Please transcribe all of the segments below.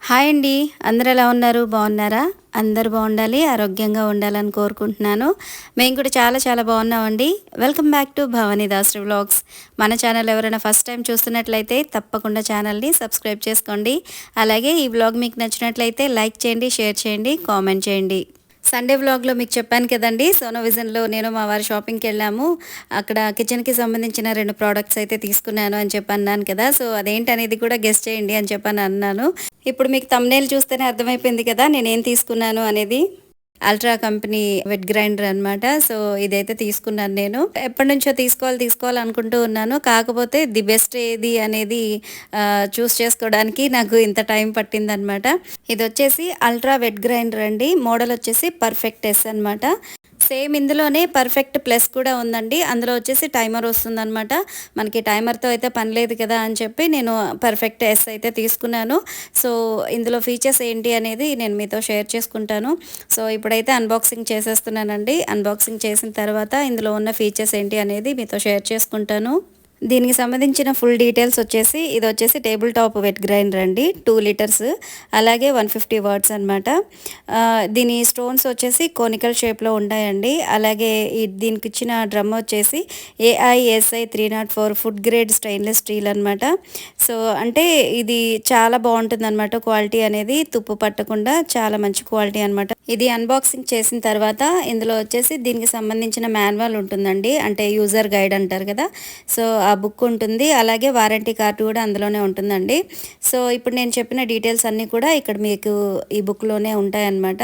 Hi అండి. అందరూ ఎలా ఉన్నారు? బాగున్నారా? అందరూ బాగుండాలి, ఆరోగ్యంగా ఉండాలని కోరుకుంటున్నాను. మేము కూడా చాలా చాలా బాగున్నామండి. Welcome back to Bhavani Das vlogs. మన ఛానల్ ఎవరైనా ఫస్ట్ టైం చూస్తున్నట్లయితే తప్పకుండా ఛానల్ని సబ్స్క్రైబ్ చేసుకోండి. అలాగే ఈ వ్లాగ్ మీకు నచ్చినట్లయితే లైక్ చేయండి, షేర్ చేయండి, కామెంట్ చేయండి. సండే వ్లాగ్లో మీకు చెప్పాను కదండి, సోనో విజన్లో నేను మా వారి షాపింగ్కి వెళ్ళాము. అక్కడ కిచెన్కి సంబంధించిన 2 ప్రోడక్ట్స్ అయితే తీసుకున్నాను అని చెప్పి అన్నాను కదా. సో అదేంటనేది కూడా గెస్ట్ చేయండి అని చెప్పని అన్నాను. ఇప్పుడు మీకు థంబ్నెయిల్ చూస్తేనే అర్థమైపోయింది కదా నేనేం తీసుకున్నాను అనేది. అల్ట్రా కంపెనీ వెట్ గ్రైండర్ అనమాట. సో ఇదైతే తీసుకున్నాను. నేను ఎప్పటి నుంచో తీసుకోవాలి అనుకుంటూ ఉన్నాను. కాకపోతే ది బెస్ట్ ఏది అనేది చూస్ చేసుకోవడానికి నాకు ఇంత టైం పట్టిందనమాట. ఇది వచ్చేసి అల్ట్రా వెట్ గ్రైండర్ అండి. మోడల్ వచ్చేసి పర్ఫెక్ట్ ఎస్ అనమాట. సేమ్ ఇందులోనే పర్ఫెక్ట్ ప్లస్ కూడా ఉందండి. అందులో వచ్చేసి టైమర్ వస్తుందన్నమాట. మనకి టైమర్తో అయితే పని లేదు కదా అని చెప్పి నేను పర్ఫెక్ట్ ఎస్ అయితే తీసుకున్నాను. సో ఇందులో ఫీచర్స్ ఏంటి అనేది నేను మీతో షేర్ చేసుకుంటాను. సో ఇప్పుడైతే అన్బాక్సింగ్ చేసేస్తున్నానండి. అన్బాక్సింగ్ చేసిన తర్వాత ఇందులో ఉన్న ఫీచర్స్ ఏంటి అనేది మీతో షేర్ చేసుకుంటాను. దీనికి సంబంధించిన ఫుల్ డీటెయిల్స్ వచ్చేసి ఇది వచ్చేసి టేబుల్ టాప్ వెట్ గ్రైండర్ అండి. 2 లీటర్స్, అలాగే 150 వాట్స్ అనమాట. దీని స్టోన్స్ వచ్చేసి కోనికల్ షేప్లో ఉంటాయండి. అలాగే దీనికి ఇచ్చిన డ్రమ్ వచ్చేసి AISI 304 food grade stainless steel అనమాట. సో అంటే ఇది చాలా బాగుంటుంది అనమాట. క్వాలిటీ అనేది తుప్పు పట్టకుండా చాలా మంచి క్వాలిటీ అనమాట. ఇది అన్బాక్సింగ్ చేసిన తర్వాత ఇందులో వచ్చేసి దీనికి సంబంధించిన మాన్యువల్ ఉంటుందండి. అంటే యూజర్ గైడ్ అంటారు కదా. సో ఆ బుక్ ఉంటుంది. అలాగే వారంటీ కార్డు కూడా అందులోనే ఉంటుందండి. సో ఇప్పుడు నేను చెప్పిన డీటెయిల్స్ అన్నీ కూడా ఇక్కడ మీకు ఈ బుక్లోనే ఉంటాయన్నమాట.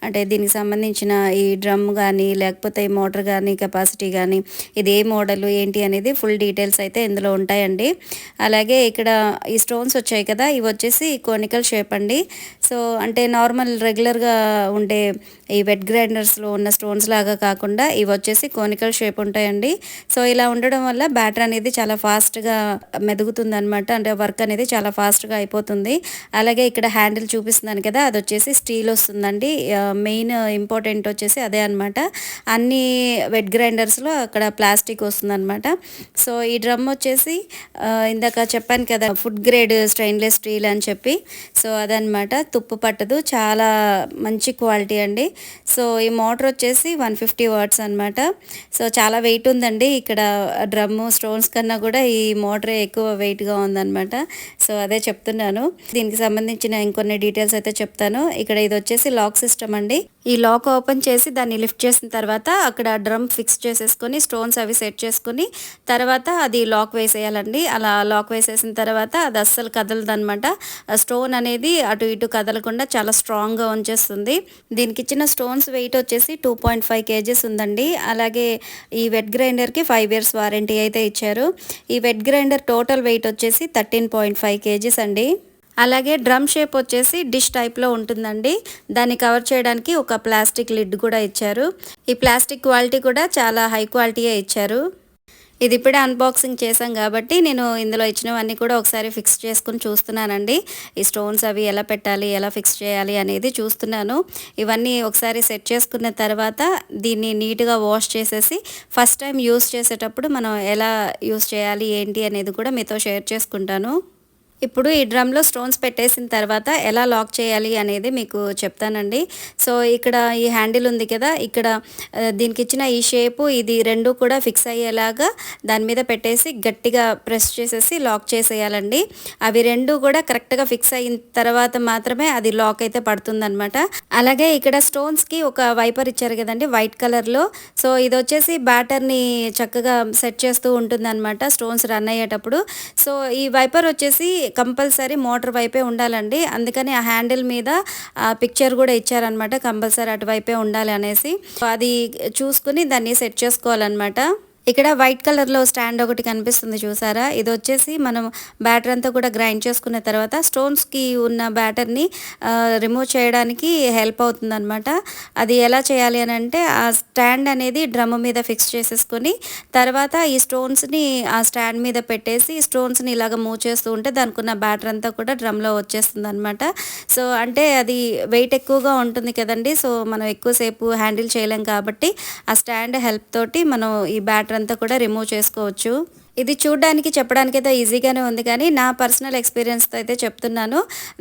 అంటే దీనికి సంబంధించిన ఈ డ్రమ్ కానీ లేకపోతే ఈ మోటార్ కానీ కెపాసిటీ కానీ ఇది ఏ మోడల్ ఏంటి అనేది ఫుల్ డీటెయిల్స్ అయితే ఇందులో ఉంటాయండి. అలాగే ఇక్కడ ఈ స్టోన్స్ వచ్చాయి కదా, ఇవి వచ్చేసి కోనికల్ షేప్ అండి. సో అంటే నార్మల్ రెగ్యులర్గా ఉండే ఈ వెట్ గ్రైండర్స్లో ఉన్న స్టోన్స్ లాగా కాకుండా ఇవి వచ్చేసి కోనికల్ షేప్ ఉంటాయండి. సో ఇలా ఉండడం వల్ల బ్యాటర్ అనేది చాలా ఫాస్ట్గా మెదుగుతుంది అనమాట. అంటే వర్క్ అనేది చాలా ఫాస్ట్గా అయిపోతుంది. అలాగే ఇక్కడ హ్యాండిల్ చూపిస్తున్నాను కదా, అది వచ్చేసి స్టీల్ వస్తుందండి. మెయిన్ ఇంపార్టెంట్ వచ్చేసి అదే అనమాట. అన్ని వెట్ గ్రైండర్స్లో అక్కడ ప్లాస్టిక్ వస్తుందన్నమాట. సో ఈ డ్రమ్ వచ్చేసి ఇందాక చెప్పాను కదా ఫుడ్ గ్రేడ్ స్టెయిన్లెస్ స్టీల్ అని చెప్పి. సో అదనమాట, తుప్పు పట్టదు, చాలా మంచి క్వాలిటీ అండి. సో ఈ మోటార్ వచ్చేసి 150 వాట్స్ అనమాట. సో చాలా వెయిట్ ఉందండి. ఇక్కడ డ్రమ్ము స్టోన్స్ కన్నా కూడా ఈ మోటరే ఎక్కువ వెయిట్గా ఉందన్నమాట. సో అదే చెప్తున్నాను. దీనికి సంబంధించిన ఇంకొన్ని డీటెయిల్స్ అయితే చెప్తాను. ఇక్కడ ఇది వచ్చేసి లాక్ సిస్టమ్ అండి. ఈ లాక్ ఓపెన్ చేసి దాన్ని లిఫ్ట్ చేసిన తర్వాత అక్కడ డ్రమ్ ఫిక్స్ చేసేసుకొని స్టోన్స్ అవి సెట్ చేసుకుని తర్వాత అది లాక్ వేసేయాలండి. అలా లాక్ వేసేసిన తర్వాత అది అస్సలు కదలదు అనమాట. స్టోన్ అనేది అటు ఇటు కదలకుండా చాలా స్ట్రాంగ్గా ఉంచేస్తుంది. దీనికి ఇచ్చిన స్టోన్స్ వెయిట్ వచ్చేసి 2.5 kgs ఉందండి. అలాగే ఈ వెట్ గ్రైండర్కి 5 years వారంటీ అయితే ఇచ్చారు. ఈ వెట్ గ్రైండర్ టోటల్ వెయిట్ వచ్చేసి 13.5 kgs అండి. అలాగే డ్రమ్ షేప్ వచ్చేసి డిష్ టైప్లో ఉంటుందండి. దాన్ని కవర్ చేయడానికి ఒక ప్లాస్టిక్ లిడ్ కూడా ఇచ్చారు. ఈ ప్లాస్టిక్ క్వాలిటీ కూడా చాలా హై క్వాలిటీయే ఇచ్చారు. ఇది ఇప్పుడే అన్బాక్సింగ్ చేశాం కాబట్టి నేను ఇందులో ఇచ్చినవన్నీ కూడా ఒకసారి ఫిక్స్ చేసుకుని చూస్తున్నానండి. ఈ స్టోన్స్ అవి ఎలా పెట్టాలి, ఎలా ఫిక్స్ చేయాలి అనేది చూస్తున్నాను. ఇవన్నీ ఒకసారి సెట్ చేసుకున్న తర్వాత దీన్ని నీట్గా వాష్ చేసేసి ఫస్ట్ టైం యూస్ చేసేటప్పుడు మనం ఎలా యూస్ చేయాలి ఏంటి అనేది కూడా మీతో షేర్ చేసుకుంటాను. ఇప్పుడు ఈ డ్రమ్లో స్టోన్స్ పెట్టేసిన తర్వాత ఎలా లాక్ చేయాలి అనేది మీకు చెప్తానండి. సో ఇక్కడ ఈ హ్యాండిల్ ఉంది కదా, ఇక్కడ దీనికి ఇచ్చిన ఈ షేపు ఇది రెండు కూడా ఫిక్స్ అయ్యేలాగా దాని మీద పెట్టేసి గట్టిగా ప్రెస్ చేసేసి లాక్ చేసేయాలండి. అవి రెండు కూడా కరెక్ట్గా ఫిక్స్ అయిన తర్వాత మాత్రమే అది లాక్ అయితే పడుతుందన్నమాట. అలాగే ఇక్కడ స్టోన్స్కి ఒక వైపర్ ఇచ్చారు కదండి వైట్ కలర్లో. సో ఇది వచ్చేసి బ్యాటర్ని చక్కగా సెట్ చేస్తూ ఉంటుందన్నమాట స్టోన్స్ రన్ అయ్యేటప్పుడు. సో ఈ వైపర్ వచ్చేసి కంపల్సరీ మోటార్ వైపే ఉండాలండి. అందుకని ఆ హ్యాండిల్ మీద పిక్చర్ కూడా ఇచ్చారనమాట, కంపల్సరీ అటువైపే ఉండాలి అనేసి. అది చూసుకుని దాన్ని సెట్ చేసుకోవాలన్నమాట. ఇక్కడ వైట్ కలర్లో స్టాండ్ ఒకటి కనిపిస్తుంది చూసారా, ఇది వచ్చేసి మనం బ్యాటర్ అంతా కూడా గ్రైండ్ చేసుకున్న తర్వాత స్టోన్స్కి ఉన్న బ్యాటర్ని రిమూవ్ చేయడానికి హెల్ప్ అవుతుంది అనమాట. అది ఎలా చేయాలి అని అంటే ఆ స్టాండ్ అనేది డ్రమ్ మీద ఫిక్స్ చేసేసుకొని తర్వాత ఈ స్టోన్స్ని ఆ స్టాండ్ మీద పెట్టేసి స్టోన్స్ని ఇలాగ మూవ్ చేస్తూ ఉంటే దానికి ఉన్న బ్యాటర్ అంతా కూడా డ్రమ్లో వచ్చేస్తుంది అనమాట. సో అంటే అది వెయిట్ ఎక్కువగా ఉంటుంది కదండి. సో మనం ఎక్కువసేపు హ్యాండిల్ చేయలేం కాబట్టి ఆ స్టాండ్ హెల్ప్ తోటి మనం ఈ బ్యాటర్ అంతా కూడా రిమూవ్ చేసుకోవచ్చు. ఇది చూడ్డానికి చెప్పడానికైతే ఈజీగానే ఉంది కానీ నా పర్సనల్ ఎక్స్పీరియన్స్‌తో అయితే చెప్తున్నాను.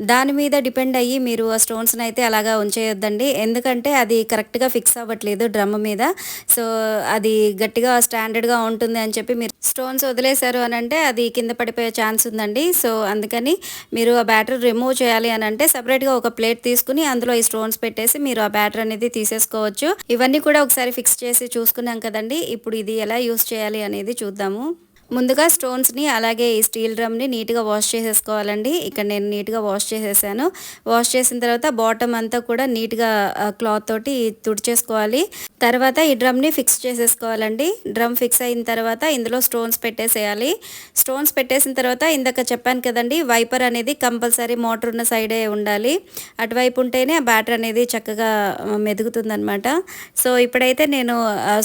దాని మీద డిపెండ్ అయ్యి మీరు ఆ స్టోన్స్‌ని అయితే అలాగా ఉంచేయొద్దండి. ఎందుకంటే అది కరెక్ట్‌గా ఫిక్స్ అవ్వట్లేదు డ్రమ్ మీద. సో, అది గట్టిగా స్టాండర్డ్‌గా ఉంటుంది అని చెప్పి మీరు స్టోన్స్ వదిలేశారు అనంటే అది కింద పడిపోయే ఛాన్స్ ఉందండి. సో, అందుకని మీరు ఆ బ్యాటర్ రిమూవ్ చేయాలి అనంటే సెపరేట్‌గా ఒక ప్లేట్ తీసుకొని అందులో ఈ స్టోన్స్ పెట్టేసి మీరు ఆ బ్యాటర్ అనేది తీసేసుకోవచ్చు. ఇవన్నీ కూడా ఒకసారి ఫిక్స్ చేసి చూసుకున్నాం కదండీ! ఇప్పుడు ఇది ఎలా యూజ్ చేయాలి అనేది చూద్దాము. ముందుగా స్టోన్స్‌ని అలాగే ఈ స్టీల్ డ్రమ్‌ని నీట్‌గా వాష్ చేసేసుకోవాలండి. ఇక్కడ నేను నీట్‌గా వాష్ చేసేసాను. వాష్ చేసిన తర్వాత బాటమ్ అంతా కూడా నీట్‌గా క్లాత్ తోటి తుడిచేసుకోవాలి. తర్వాత ఈ డ్రమ్‌ని ఫిక్స్ చేసేసుకోవాలండి. డ్రమ్ ఫిక్స్ అయిన తర్వాత ఇందులో స్టోన్స్ పెట్టేసేయాలి. స్టోన్స్ పెట్టేసిన తర్వాత ఇందాక చెప్పాను కదండీ! వైపర్ అనేది కంపల్సరీ మోటర్ ఉన్న సైడే ఉండాలి. అటువైపు ఉంటేనే ఆ బ్యాటర్ అనేది చక్కగా మెదుగుతుందనమాట. సో, ఇప్పుడైతే నేను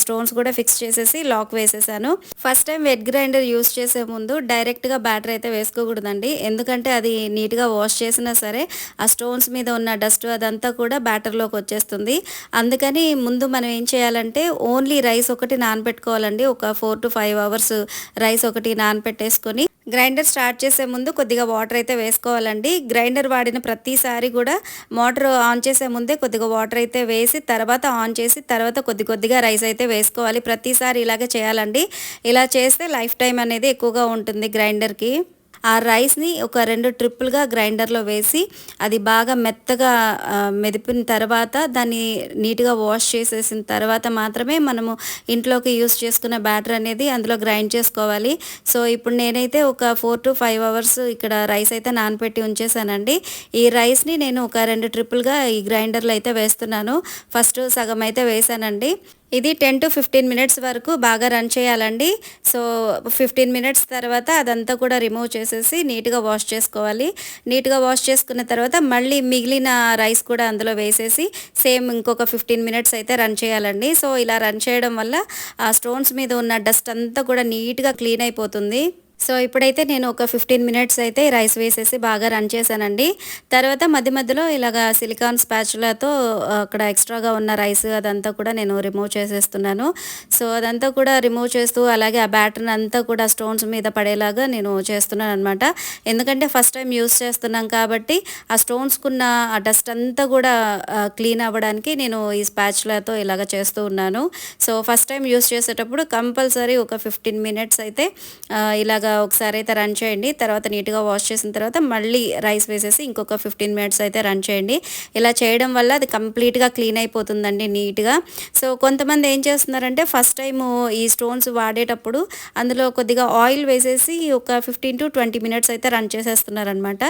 స్టోన్స్ కూడా ఫిక్స్ చేసేసి లాక్ వేసేసాను. First time wet grinder use చేసే ముందు డైరెక్ట్‌గా బ్యాటర్ అయితే వేసుకోకూడదండి. ఎందుకంటే అది నీట్‌గా వాష్ చేసినా సరే ఆ స్టోన్స్ మీద ఉన్న డస్ట్ అదంతా కూడా బ్యాటర్‌లోకి వచ్చేస్తుంది. అందుకని ముందు మనం ఏం చేయాలంటే ఓన్లీ రైస్ ఒకటి నానబెట్టుకోవాలండి. ఒక 4-5 అవర్స్ రైస్ ఒకటి నానబెట్టేసుకొని గ్రైండర్ స్టార్ట్ చేసే ముందు కొద్దిగా వాటర్ అయితే వేసుకోవాలండి. గ్రైండర్ వాడిన ప్రతిసారి కూడా మోటర్ ఆన్ చేసే ముందే కొద్దిగా వాటర్ అయితే వేసి తర్వాత ఆన్ చేసి తర్వాత కొద్ది కొద్దిగా రైస్ అయితే వేసుకోవాలి. ప్రతిసారి ఇలాగే చేయాలండి. ఇలా చేస్తే లైఫ్ టైం అనేది ఎక్కువగా ఉంటుంది గ్రైండర్‌కి. ఆ రైస్‌ని ఒక 2 ట్రిప్పులుగా గ్రైండర్‌లో వేసి అది బాగా మెత్తగా మెదిపిన తర్వాత దాన్ని నీట్‌గా వాష్ చేసేసిన తర్వాత మాత్రమే మనము ఇంట్లోకి యూజ్ చేసుకున్న బ్యాటర్ అనేది అందులో గ్రైండ్ చేసుకోవాలి. సో, ఇప్పుడు నేనైతే ఒక 4-5 అవర్స్ ఇక్కడ రైస్ అయితే నానపెట్టి ఉంచేసానండి. ఈ రైస్‌ని నేను ఒక 2 ట్రిప్పులుగా ఈ గ్రైండర్‌లో అయితే వేస్తున్నాను. ఫస్ట్ సగం అయితే వేసానండి. ఇది 10-15 మినిట్స్ వరకు బాగా రన్ చేయాలండి. సో, 15 మినిట్స్ తర్వాత అదంతా కూడా రిమూవ్ చేసేసి నీట్‌గా వాష్ చేసుకోవాలి. నీట్‌గా వాష్ చేసుకున్న తర్వాత మళ్ళీ మిగిలిన రైస్ కూడా అందులో వేసేసి సేమ్ ఇంకొక 15 మినిట్స్ అయితే రన్ చేయాలండి. సో, ఇలా రన్ చేయడం వల్ల ఆ స్టోన్స్ మీద ఉన్న డస్ట్ అంతా కూడా నీట్‌గా క్లీన్ అయిపోతుంది. సో, ఇప్పుడైతే నేను ఒక 15 మినిట్స్ అయితే రైస్ వేసేసి బాగా రన్ చేశానండి. తర్వాత మధ్య మధ్యలో ఇలాగా సిలికాన్ స్పాచులాతో అక్కడ ఎక్స్ట్రాగా ఉన్న రైస్ అదంతా కూడా నేను రిమూవ్ చేసేస్తున్నాను. సో, అదంతా కూడా రిమూవ్ చేస్తూ అలాగే ఆ బ్యాటర్‌ని అంతా కూడా స్టోన్స్ మీద పడేలాగా నేను చేస్తున్నాననమాట. ఎందుకంటే ఫస్ట్ టైం యూజ్ చేస్తున్నాం కాబట్టి ఆ స్టోన్స్‌కున్న ఆ డస్ట్ అంతా కూడా క్లీన్ అవ్వడానికి నేను ఈ స్పాచులాతో ఇలాగ చేస్తూ ఉన్నాను. సో, ఫస్ట్ టైం యూజ్ చేసేటప్పుడు కంపల్సరీ ఒక 15 మినిట్స్ అయితే ఇలాగ ఒకసారి అయితే రన్ చేయండి. తర్వాత నీట్‌గా వాష్ చేసిన తర్వాత మళ్ళీ రైస్ వేసేసి ఇంకొక 15 మినిట్స్ అయితే రన్ చేయండి. ఇలా చేయడం వల్ల అది కంప్లీట్‌గా క్లీన్ అయిపోతుందండి నీట్‌గా. సో, కొంతమంది ఏం చేస్తున్నారంటే ఫస్ట్ టైము ఈ స్టోన్స్ వాడేటప్పుడు అందులో కొద్దిగా ఆయిల్ వేసేసి ఒక 15-20 మినిట్స్ అయితే రన్ చేసేస్తున్నారనమాట.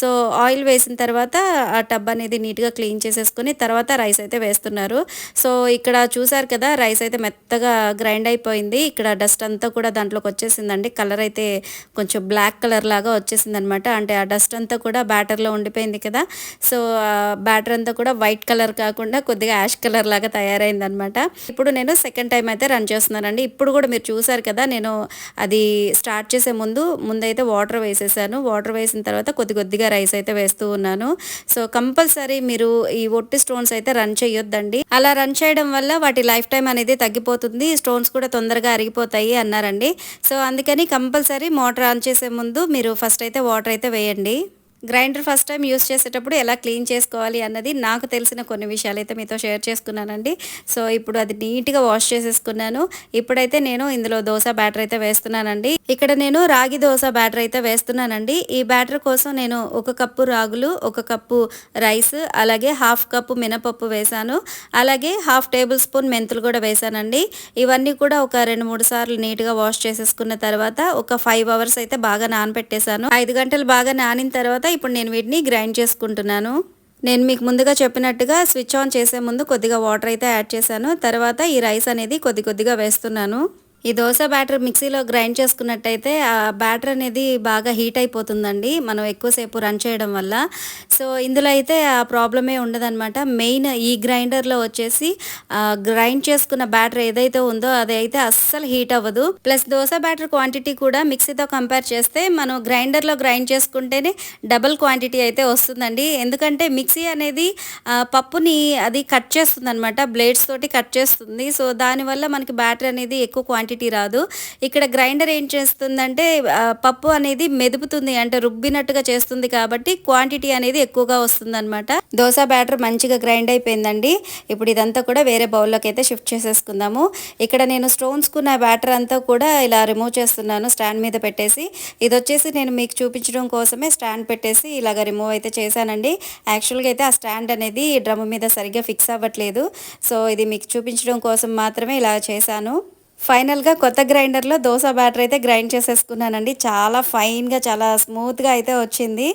సో, ఆయిల్ వేసిన తర్వాత ఆ టబ్ అనేది నీట్‌గా క్లీన్ చేసేసుకొని తర్వాత రైస్ అయితే వేస్తున్నారు. సో, ఇక్కడ చూసారు కదా రైస్ అయితే మెత్తగా గ్రైండ్ అయిపోయింది. ఇక్కడ డస్ట్ అంతా కూడా దాంట్లోకి వచ్చేసిందండి. కలర్ అయితే కొంచెం బ్లాక్ కలర్ లాగా వచ్చేసిందనమాట. అంటే ఆ డస్ట్ అంతా కూడా బ్యాటర్‌లో ఉండిపోయింది కదా! సో, బ్యాటర్ అంతా కూడా వైట్ కలర్ కాకుండా కొద్దిగా యాష్ కలర్ లాగా తయారైందనమాట. ఇప్పుడు నేను సెకండ్ టైమ్ అయితే రన్ చేస్తున్నానండి. ఇప్పుడు కూడా మీరు చూసారు కదా! నేను అది స్టార్ట్ చేసే ముందైతే వాటర్ వేసేసాను. వాటర్ వేసిన తర్వాత కొద్ది కొద్దిగా రైస్ అయితే వేస్తూ ఉన్నాను. సో, కంపల్సరీ మీరు ఈ ఒట్టి స్టోన్స్ అయితే రన్ చేయొద్దండి. అలా రన్ చేయడం వల్ల వాటి లైఫ్ టైమ్ అనేది తగ్గిపోతుంది. స్టోన్స్ కూడా తొందరగా అరిగిపోతాయి అన్నారండి. సో, అందుకని కంపల్సరీ మోటార్ ఆన్ చేసే ముందు మీరు ఫస్ట్ అయితే వాటర్ అయితే వేయండి. గ్రైండర్ ఫస్ట్ టైం యూస్ చేసేటప్పుడు ఎలా క్లీన్ చేసుకోవాలి అన్నది నాకు తెలిసిన కొన్ని విషయాలైతే మీతో షేర్ చేసుకున్నానండి. సో, ఇప్పుడు అది నీట్‌గా వాష్ చేసేసుకున్నాను. ఇప్పుడైతే నేను ఇందులో దోస బ్యాటర్ అయితే వేస్తున్నానండి. ఇక్కడ నేను రాగి దోస బ్యాటర్ అయితే వేస్తున్నానండి. ఈ బ్యాటర్ కోసం నేను 1 కప్పు రాగులు, 1 కప్పు రైస్, అలాగే 1/2 కప్పు మినపప్పు వేశాను. అలాగే 1/2 టేబుల్ స్పూన్ మెంతులు కూడా వేశానండి. ఇవన్నీ కూడా ఒక 2-3 సార్లు నీట్‌గా వాష్ చేసేసుకున్న తర్వాత ఒక 5 అవర్స్ అయితే బాగా నానబెట్టేశాను. 5 గంటలు బాగా నానిన తర్వాత ఇప్పుడు నేను వీటిని గ్రైండ్ చేసుకుంటున్నాను. నేను మీకు ముందుగా చెప్పినట్టుగా స్విచ్ ఆన్ చేసే ముందు కొద్దిగా వాటర్ అయితే యాడ్ చేశాను. తర్వాత ఈ రైస్ అనేది కొద్ది కొద్దిగా వేస్తున్నాను. ఈ దోస బ్యాటర్ మిక్సీలో గ్రైండ్ చేసుకున్నట్టయితే ఆ బ్యాటర్ అనేది బాగా హీట్ అయిపోతుందండి మనం ఎక్కువసేపు రన్ చేయడం వల్ల. సో, ఇందులో అయితే ఆ ప్రాబ్లమే ఉండదనమాట. మెయిన్ ఈ గ్రైండర్లో వచ్చేసి గ్రైండ్ చేసుకున్న బ్యాటర్ ఏదైతే ఉందో అదైతే అస్సలు హీట్ అవ్వదు. ప్లస్ దోస బ్యాటర్ క్వాంటిటీ కూడా మిక్సీతో కంపేర్ చేస్తే మనం గ్రైండర్లో గ్రైండ్ చేసుకుంటేనే డబుల్ క్వాంటిటీ అయితే వస్తుందండి. ఎందుకంటే మిక్సీ అనేది పప్పుని అది కట్ చేస్తుంది అనమాట, బ్లేడ్స్ తోటి కట్ చేస్తుంది. సో, దానివల్ల మనకి బ్యాటర్ అనేది ఎక్కువ క్వాంటిటీ క్వాంటిటీ రాదు. ఇక్కడ గ్రైండర్ ఏం చేస్తుందంటే పప్పు అనేది మెదుపుతుంది, అంటే రుబ్బినట్టుగా చేస్తుంది కాబట్టి క్వాంటిటీ అనేది ఎక్కువగా వస్తుందన్నమాట. దోశ బ్యాటర్ మంచిగా గ్రైండ్ అయిపోయిందండి. ఇప్పుడు ఇదంతా కూడా వేరే బౌల్లోకి అయితే షిఫ్ట్ చేసేసుకుందాము. ఇక్కడ నేను స్టోన్స్కున్న బ్యాటర్ అంతా కూడా ఇలా రిమూవ్ చేస్తున్నాను స్టాండ్ మీద పెట్టేసి. ఇది వచ్చేసి నేను మీకు చూపించడం కోసమే స్టాండ్ పెట్టేసి ఇలాగ రిమూవ్ అయితే చేశానండి. యాక్చువల్గా అయితే ఆ స్టాండ్ అనేది డ్రమ్ మీద సరిగ్గా ఫిక్స్ అవ్వట్లేదు. సో ఇది మీకు చూపించడం కోసం మాత్రమే ఇలా చేశాను. ఫైనల్గా కొత్త గ్రైండర్లో దోశ బ్యాటర్ అయితే గ్రైండ్ చేసేసుకున్నానండి. చాలా ఫైన్గా చాలా స్మూత్గా అయితే వచ్చింది.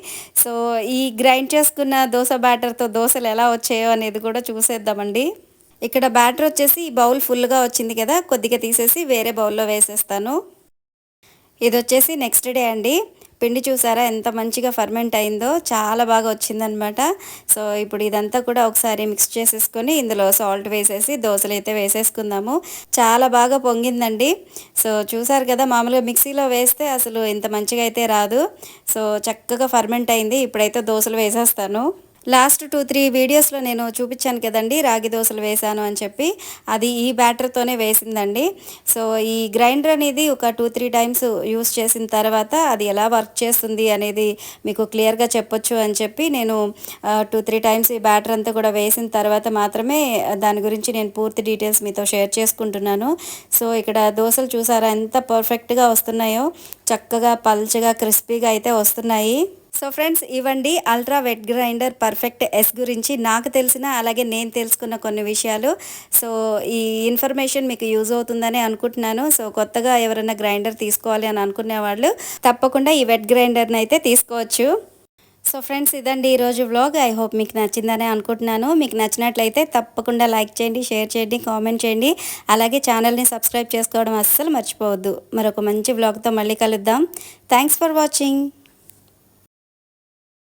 సో ఈ గ్రైండ్ చేసుకున్న దోశ బ్యాటర్తో దోశలు ఎలా వచ్చాయో అనేది కూడా చూసేద్దామండి. ఇక్కడ బ్యాటర్ వచ్చేసి ఈ బౌల్ ఫుల్గా వచ్చింది కదా, కొద్దిగా తీసేసి వేరే బౌల్లో వేసేస్తాను. ఇది వచ్చేసి నెక్స్ట్ డే అండి. పిండి చూసారా ఎంత మంచిగా ఫర్మెంట్ అయిందో, చాలా బాగా వచ్చిందనమాట. సో ఇప్పుడు ఇదంతా కూడా ఒకసారి మిక్స్ చేసేసుకొని ఇందులో సాల్ట్ వేసేసి దోశలు అయితే వేసేసుకుందాము. చాలా బాగా పొంగిందండి. సో చూసారు కదా, మామూలుగా మిక్సీలో వేస్తే అసలు ఇంత మంచిగా అయితే రాదు. సో చక్కగా ఫర్మెంట్ అయింది. ఇప్పుడైతే దోశలు వేసేస్తాను. లాస్ట్ 2-3 వీడియోస్లో నేను చూపించాను కదండి రాగి దోశలు వేసాను అని చెప్పి, అది ఈ బ్యాటర్తోనే వేసిందండి. సో ఈ గ్రైండర్ అనేది ఒక 2-3 టైమ్స్ యూస్ చేసిన తర్వాత అది ఎలా వర్క్ చేస్తుంది అనేది మీకు క్లియర్గా చెప్పొచ్చు అని చెప్పి నేను 2-3 టైమ్స్ ఈ బ్యాటర్ అంతా కూడా వేసిన తర్వాత మాత్రమే దాని గురించి నేను పూర్తి డీటెయిల్స్ మీతో షేర్ చేసుకుంటున్నాను. సో ఇక్కడ దోశలు చూసారా ఎంత పర్ఫెక్ట్గా వస్తున్నాయో, చక్కగా పల్చగా క్రిస్పీగా అయితే వస్తున్నాయి. సో ఫ్రెండ్స్, ఇవ్వండి అల్ట్రా వెట్ గ్రైండర్ పర్ఫెక్ట్ ఎస్ గురించి నాకు తెలిసిన, అలాగే నేను తెలుసుకున్న కొన్ని విషయాలు. సో ఈ ఇన్ఫర్మేషన్ మీకు యూజ్ అవుతుందని అనుకుంటున్నాను. సో కొత్తగా ఎవరైనా గ్రైండర్ తీసుకోవాలి అని అనుకునే వాళ్ళు తప్పకుండా ఈ వెట్ గ్రైండర్ని అయితే తీసుకోవచ్చు. సో ఫ్రెండ్స్, ఇదండి ఈరోజు వ్లాగ్. ఐ హోప్ మీకు నచ్చిందని అనుకుంటున్నాను. మీకు నచ్చినట్లయితే తప్పకుండా లైక్ చేయండి, షేర్ చేయండి, కామెంట్ చేయండి. అలాగే ఛానల్ని సబ్స్క్రైబ్ చేసుకోవడం అస్సలు మర్చిపోవద్దు. మరొక మంచి వ్లాగ్తో మళ్ళీ కలుద్దాం. Thanks for watching.